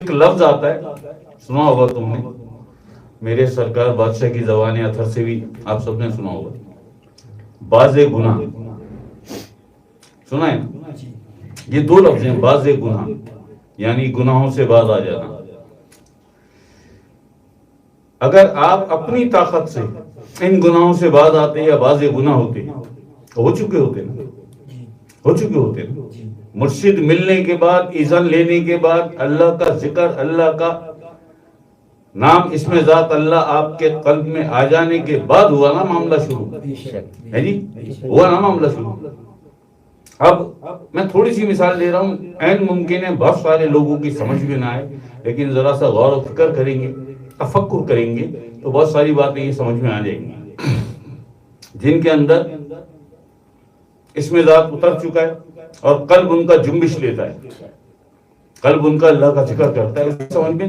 ایک لفظ آتا ہے، سنا ہوگا تم نے، میرے سرکار بادشاہ کی زبان اطہر سے بھی آپ سب نے سنا ہوگا، باز گناہ، سنا ہے نا؟ یہ دو لفظ ہیں، باز گناہ یعنی گناہوں سے باز آ جانا۔ اگر آپ اپنی طاقت سے ان گناہوں سے باز آتے یا باز گناہ ہوتے، ہو چکے ہوتے نا، ہو چکے ہوتے نا۔ مرشد ملنے کے بعد، اذن لینے کے بعد، اللہ کا ذکر، اللہ کا نام، اس میں ذات اللہ آپ کے قلب میں آ جانے کے بعد ہوا نا معاملہ شروع، ہے جی، ہوا نا معاملہ شروع۔ اب میں تھوڑی سی مثال دے رہا ہوں، عین ممکن ہے بہت سارے لوگوں کی سمجھ میں نہ آئے، لیکن ذرا سا غور و فکر کریں گے، تفکر کریں گے تو بہت ساری باتیں یہ سمجھ میں آ جائیں گی۔ جن کے اندر اس میں ذات اتر چکا ہے اور قلب ان کا جنبش لیتا ہے، قلب ان کا اللہ کا ذکر کرتا ہے، اس کی سمجھ میں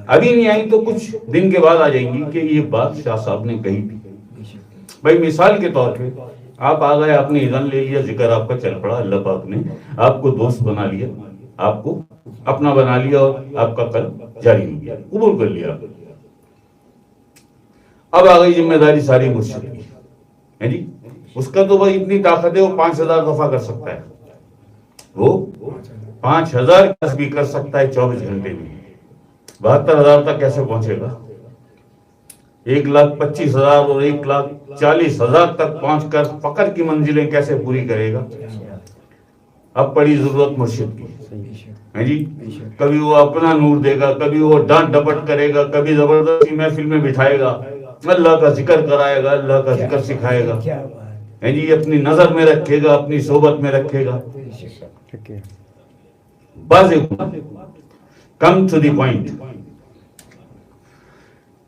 ابھی نہیں آئی تو کچھ دن کے بعد آ جائیں گی کہ یہ بات شاہ صاحب نے کہی تھی۔ بھائی مثال کے طور پہ آپ آ گئے، آپ نے اذن لے لیا، ذکر آپ کا چل پڑا، اللہ پاک نے آپ کو دوست بنا لیا، آپ کو اپنا بنا لیا اور آپ کا قلب جاری ہو گیا، قبول کر لیا۔ اب آ گئی ذمہ داری ساری مرشد کی، ہے جی، اس کا تو بھائی اتنی طاقت ہے وہ 5000 دفعہ کر سکتا ہے، وہ 5000 تسبیح کر سکتا ہے 24 گھنٹے میں۔ 72,000 تک کیسے پہنچے گا؟ 1,25,000 اور 1,40,000 تک پہنچ کر فقر کی منزلیں کیسے پوری کرے گا؟ اب پڑی ضرورت مرشد کی، ہے جی، کبھی وہ اپنا نور دے گا، کبھی وہ ڈانٹ ڈپٹ کرے گا، کبھی زبردستی محفل میں بٹھائے گا، اللہ کا ذکر کرائے گا، اللہ کا ذکر سکھائے گا، ہے جی، اپنی نظر میں رکھے گا، اپنی صحبت میں رکھے گا۔ بازے کم ٹو دی پوائنٹ۔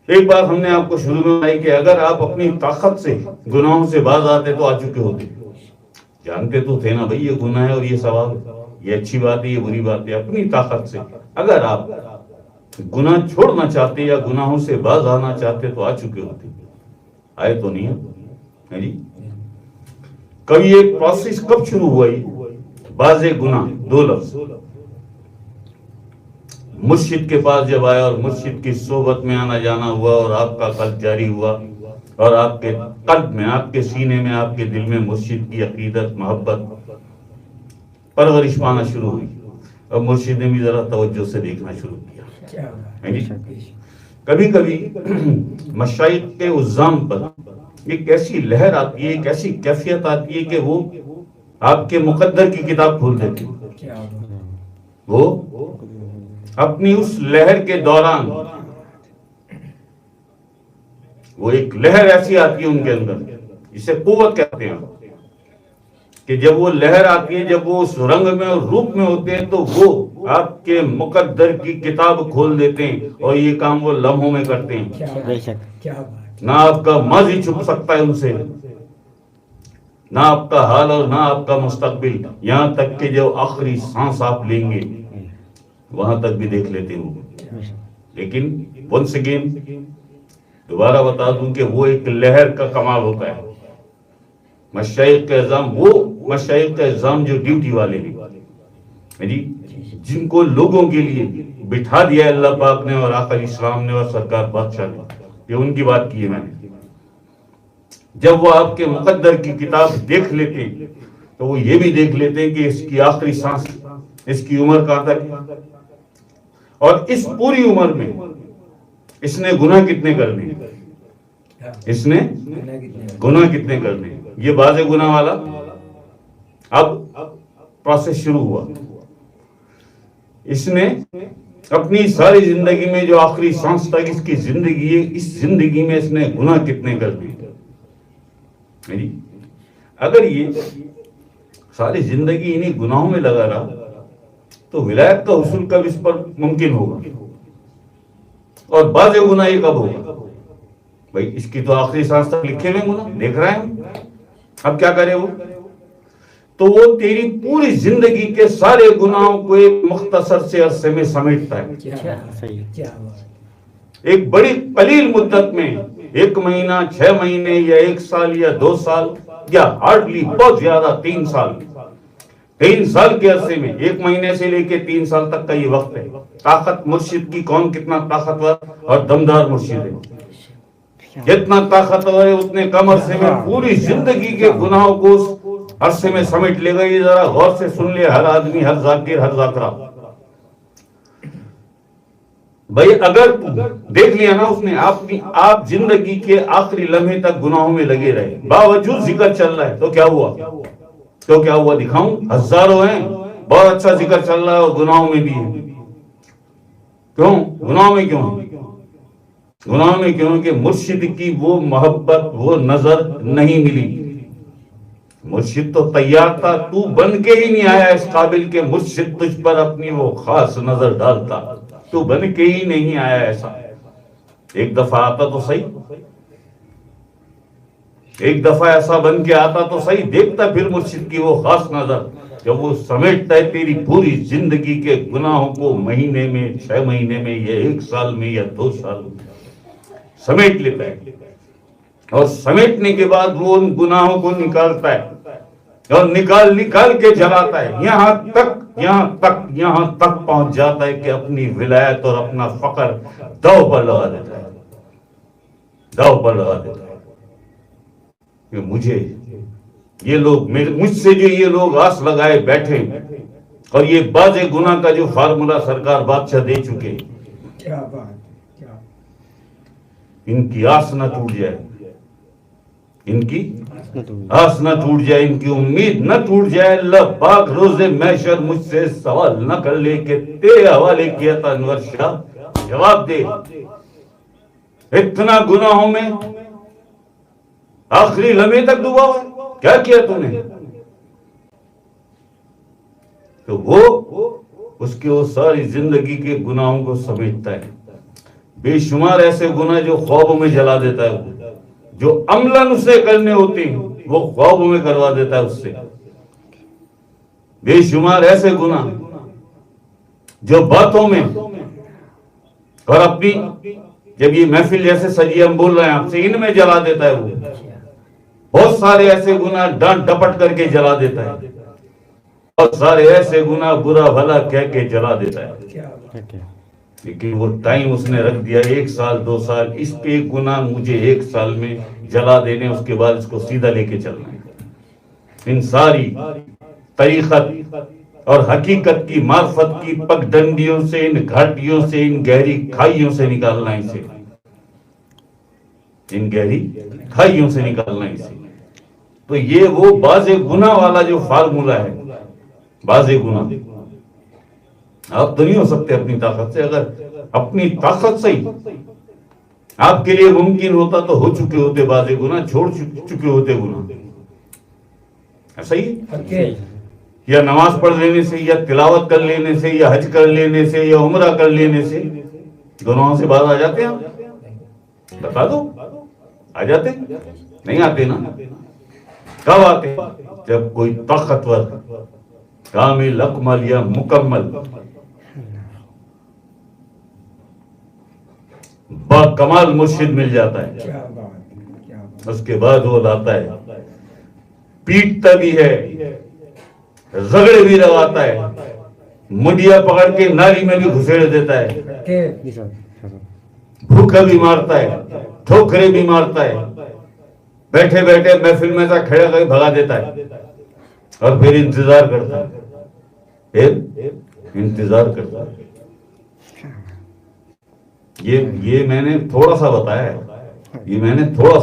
ایک بات ہم نے آپ کو شروع میں بتائی کہ اگر آپ اپنی طاقت سے گناہوں سے باز آتے تو آ چکے ہوتے، جانتے تو تھے نا بھائی یہ گناہ ہے اور یہ ثواب ہے، یہ اچھی بات ہے، یہ بری بات ہے۔ اپنی طاقت سے اگر آپ گناہ چھوڑنا چاہتے یا گناہوں سے باز آنا چاہتے تو آ چکے ہوتے، آئے تو نہیں ہے جی۔ کبھی ایک پروسیس کب شروع ہوا؟ باز گناہ دو لفظ مرشد کے پاس جب آیا اور مرشد کی صحبت میں آنا جانا ہوا اور آپ کا قلب جاری ہوا اور آپ کے قلب میں، آپ کے سینے میں، آپ کے دل میں مرشد کی عقیدت، محبت پرورش پانا شروع ہوئی، اور مرشد نے بھی ذرا توجہ سے دیکھنا شروع کیا۔ کبھی کبھی مشائخ کے عزام پر ایک ایسی لہر آتی ہے، ایک ایسی کیفیت آتی ہے کہ وہ آپ کے مقدر کی کتاب کھول دیتے ہیں۔ وہ اپنی اس لہر کے دوران، وہ ایک لہر ایسی آتی ہے ان کے اندر، جسے قوت کہتے ہیں، کہ جب وہ لہر آتی ہے، جب وہ اس رنگ میں اور روپ میں ہوتے ہیں تو وہ آپ کے مقدر کی کتاب کھول دیتے ہیں، اور یہ کام وہ لمحوں میں کرتے ہیں۔ نہ آپ کا ماضی چھپ سکتا ہے ان سے، نہ آپ کا حال اور نہ آپ کا مستقبل، یہاں تک کہ جو آخری سانس آپ لیں گے وہاں تک بھی دیکھ لیتے ہیں۔ لیکن ونس اگین دوبارہ بتا دوں کہ وہ ایک لہر کا کمال ہوتا ہے۔ مشائخ کا اعظام، وہ مشائخ کا اعظام جو ڈیوٹی والے ہیں جی، جن کو لوگوں کے لیے بٹھا دیا اللہ پاک نے اور آقا اسلام نے اور سرکار بادشاہ نے، یہ ان کی بات کی ہے میں نے۔ جب وہ آپ کے مقدر کی کتاب دیکھ لیتے ہیں تو وہ یہ بھی دیکھ لیتے ہیں کہ اس کی آخری سانس، اس کی عمر کہاں تک ہے، اور اس پوری عمر میں اس نے گناہ کتنے کرنے، اس نے گناہ کتنے کرنے۔ یہ باز گناہ والا اب پروسیس شروع ہوا۔ اس نے اپنی ساری زندگی میں جو آخری سانس تک اس کی زندگی ہے، اس زندگی میں اس نے گناہ کتنے کر دیے۔ اگر یہ ساری زندگی انہی گناہوں میں لگا رہا تو ولایت کا حصول کب اس پر ممکن ہوگا، اور بعض گناہ یہ کب ہوگا؟ بھائی اس کی تو آخری سانس تک لکھے ہوئے گناہ دیکھ رہے ہیں، اب کیا کرے وہ؟ تو وہ تیری پوری زندگی کے سارے گناہوں کو ایک مختصر سے عرصے میں سمیٹتا ہے، ایک بڑی قلیل مدت میں، 1 مہینہ، 6 مہینے یا 1 سال یا 2 سال یا ہارڈلی بہت زیادہ 3 سال، 3 سال کے عرصے میں، 1 مہینے سے لے کے 3 سال تک کا یہ وقت ہے. طاقت مرشد کی، کون کتنا طاقتور اور دمدار مرشد ہے. جتنا طاقتور ہے اتنے کم عرصے میں پوری زندگی کے گناہوں کو اس عرصے میں سمیٹ لے گا. یہ ذرا غور سے سن لے ہر آدمی، ہر ذاکر، ہر ذاکرہ. بھائی اگر دیکھ لیا نا اس نے، آپ زندگی کے آخری لمحے تک گناہوں میں لگے رہے، باوجود ذکر چل رہا ہے، تو کیا ہوا؟ دکھاؤں؟ ہزاروں ہیں، بہت اچھا ذکر چل رہا ہے اور گناہوں میں بھی ہے. کیوں گناہوں میں؟ گناہوں میں کیوں کہ مرشد کی وہ محبت، وہ نظر نہیں ملی. مرشد تو تیار تھا، تو بن کے ہی نہیں آیا اس قابل کہ مرشد تجھ پر اپنی وہ خاص نظر ڈالتا. تو بن کے ہی نہیں آیا ایسا. ایک دفعہ آتا تو صحیح، ایک دفعہ ایسا بن کے آتا تو صحیح، دیکھتا پھر مرشد کی وہ خاص نظر جب وہ سمیٹتا ہے تیری پوری زندگی کے گناہوں کو مہینے میں، 6 مہینے میں، یا 1 سال میں، یا 2 سال میں سمیٹ لیتا ہے. اور سمیٹنے کے بعد وہ ان گناہوں کو نکالتا ہے اور نکال کے جلاتا ہے. یہاں تک پہنچ جاتا ہے کہ اپنی ولایت اور اپنا فقر داؤ پر لگا دیتا ہے کہ مجھے یہ لوگ، مجھ سے جو یہ لوگ آس لگائے بیٹھے، اور یہ باز گناہ کا جو فارمولا سرکار بادشاہ دے چکے، ان کی آس نہ ٹوٹ جائے، ان کی آس نہ ٹوٹ جائے، ان کی امید نہ ٹوٹ جائے. اللہ پاک روز محشر مجھ سے سوال نہ کر لے کہ تیرے حوالے کیا تھا انور شاہ، جواب دے. اتنا گناہوں میں آخری لمحے تک ڈوبا ہوا، کیا کیا تو نے؟ تو وہ اس کے وہ ساری زندگی کے گناہوں کو سمیٹتا ہے. بے شمار ایسے گناہ جو خوابوں میں جلا دیتا ہے، جو عملاً اسے کرنے ہوتے ہیں وہ خوابوں میں کروا دیتا ہے اس سے. بے شمار ایسے گناہ جو باتوں میں، اور اپنی جب یہ محفل جیسے سجی ہم بول رہے ہیں آپ سے، ان میں جلا دیتا ہے. وہ بہت سارے ایسے گناہ ڈانٹ ڈپٹ کر کے جلا دیتا ہے، بہت سارے ایسے گناہ برا بھلا کہہ کے جلا دیتا ہے. لیکن وہ ٹائم اس نے رکھ دیا، 1 سال 2 سال، اس پہ گناہ مجھے 1 سال میں جلا دینے، اس کے بعد اس کو سیدھا لے کے چلنا ہے. ان ساری طریقت اور حقیقت کی معرفت کی پگ ڈنڈیوں سے، ان گھاٹیوں سے، ان گہری کھائیوں سے نکالنا اسے، ان گہری کھائیوں سے نکالنا اسے. تو یہ وہ باز گناہ والا جو فارمولا ہے، باز گناہ آپ تو نہیں ہو سکتے اپنی طاقت سے. اگر اپنی طاقت سے ہی آپ کے لیے ممکن ہوتا تو ہو چکے ہوتے باز گناہ، چھوڑ چکے ہوتے گناہ. ایسا ہی یا نماز پڑھ لینے سے، یا تلاوت کر لینے سے، یا حج کر لینے سے، یا عمرہ کر لینے سے گناہوں سے باز آ جاتے ہیں. آپ بتا دو، آ جاتے؟ نہیں آتے نا. کب آتے؟ جب کوئی طاقتور، کامل، اکمل یا مکمل، با کمال مرشد مل جاتا ہے. اس کے بعد وہ لاتا ہے، پیٹتا بھی ہے، رگڑ بھی لگاتا ہے، مڈیا پکڑ کے نالی میں بھی گھسیڑ دیتا ہے، بھوکا بھی مارتا ہے، ٹھوکرے بھی مارتا ہے، بیٹھے بیٹھے محفل میں سے کھڑا کر بھگا دیتا ہے، اور پھر انتظار کرتا ہے، یہ میں نے تھوڑا سا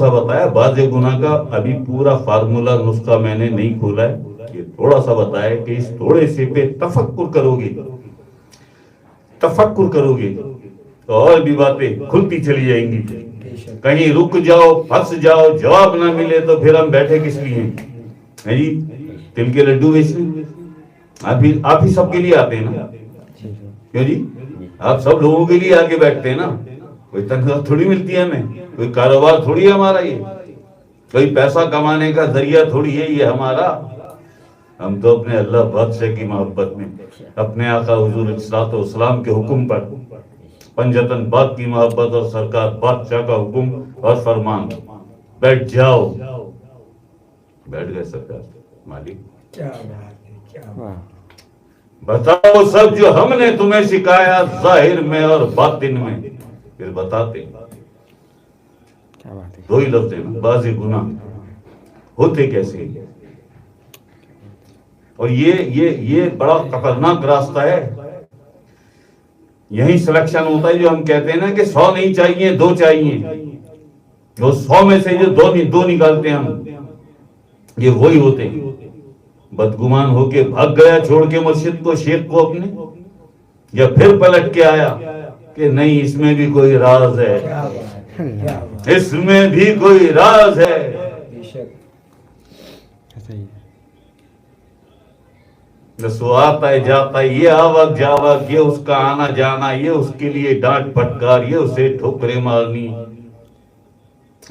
بتایا، بعض گناہ کا ابھی پورا فارمولا نسخہ میں نے نہیں کھولا ہے. یہ تھوڑا سا بتایا کہ اس تھوڑے سے پہ تفکر کرو گے تو اور بھی باتیں کھلتی چلی جائیں گی. کہیں رک جاؤ، پھنس جاؤ، جواب نہ ملے تو پھر ہم بیٹھے کس لیے ہیں جی؟ تل کے لڈو بیچنے آپ ہی سب کے لیے آتے ہیں نا. کیوں جی؟ آپ سب لوگوں کے لیے آگے بیٹھتے ہیں نا. کوئی تنخواہ تھوڑی ملتی ہے ہمیں، کوئی کاروبار تھوڑی ہے ہمارا، یہ کوئی پیسہ کمانے کا ذریعہ تھوڑی ہے یہ ہمارا. ہم تو اپنے اللہ بادشاہ کی محبت میں، اپنے آقا حضور الصلوۃ والسلام کے حکم پر، پنجتن باغ کی محبت اور سرکار بادشاہ کا حکم اور فرمان، بیٹھ جاؤ. بیٹھ گئے سرکار، مالک بتاؤ سب جو ہم نے تمہیں سکھایا ظاہر میں اور باطن میں، پھر بتاتے. دو ہی لفظ ہیں، بعض گناہ ہوتے کیسے. اور یہ بڑا خطرناک راستہ ہے. یہی سلیکشن ہوتا ہے جو ہم کہتے ہیں نا کہ 100 نہیں چاہیے 2 چاہیے. وہ 100 میں سے جو دو نکالتے ہیں ہم، یہ وہی ہوتے ہیں. بدگمان ہو کے بھاگ گیا چھوڑ کے مسجد کو، شیخ کو اپنے، یا پھر پلٹ کے آیا کہ نہیں اس میں بھی کوئی راز ہے، اس میں بھی کوئی راز ہے. وہ آتا ہے جاتا ہے، یہ آوک جاوک، یہ اس کا آنا جانا، یہ اس کے لیے ڈانٹ پھٹکار، یہ اسے ٹھوکریں مارنی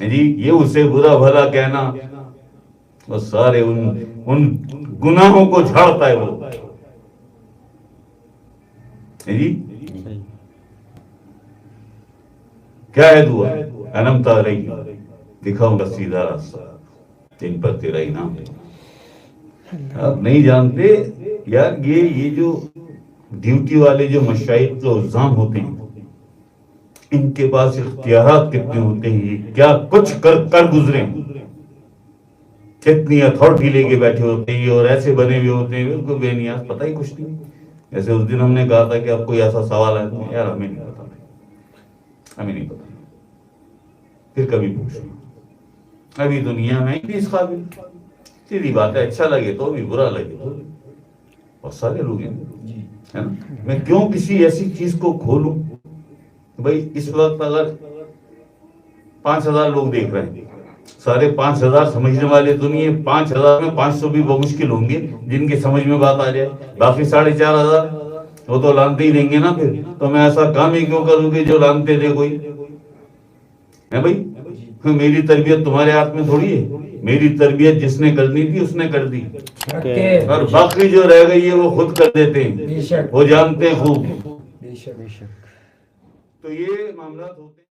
جی، یہ اسے برا بھلا کہنا، وہ سارے ان گناہوں کو جھاڑتا ہے وہ جی. کیا ہے دعا؟ انم تارئی، دکھاؤں گا سیدھا راستہ، جن پر تیرا انعام ہے. آپ نہیں جانتے یار، یہ جو ڈیوٹی والے جو مشائخ کے الزام ہوتے ہیں، ان کے پاس اختیارات کتنے ہوتے ہیں، یہ کیا کچھ کر گزرے، کتنی اتھارٹی لے کے بیٹھے ہوتے ہیں، اور ایسے بنے ہوئے ہوتے ہیں بالکل بے نیاز، پتہ ہی کچھ نہیں. جیسے اس دن ہم نے کہا تھا کہ اب کوئی ایسا سوال ہے یار ہمیں نہیں پتا، ہمیں نہیں پتا، پھر کبھی پوچھنا. ابھی دنیا میں بھی اس قابل، سیدھی بات ہے، اچھا لگے تو بھی برا لگے تو بھی، بہت سارے لوگ ہیں نا. میں کیوں کسی ایسی چیز کو کھولوں؟ بھائی اس وقت اگر 5000 لوگ دیکھ رہے ہیں، سارے 5000 سمجھنے والے تو نہیں ہے، 5000 میں 500 بھی بمشکل ہوں گے جن کے سمجھ میں بات آ جائے. باقی 4500 وہ تو لانتے ہی دیں گے نا. پھر تو میں ایسا کام ہی کیوں کروں گی جو لانتے دے کوئی ہے. بھائی میری تربیت تمہارے ہاتھ میں تھوڑی ہے، میری تربیت جس نے کرنی تھی اس نے کر دی، اور باقی جو رہ گئی ہے وہ خود کر دیتے ہیں، وہ جانتے ہیں خوب. تو یہ معاملات ہوتے ہیں.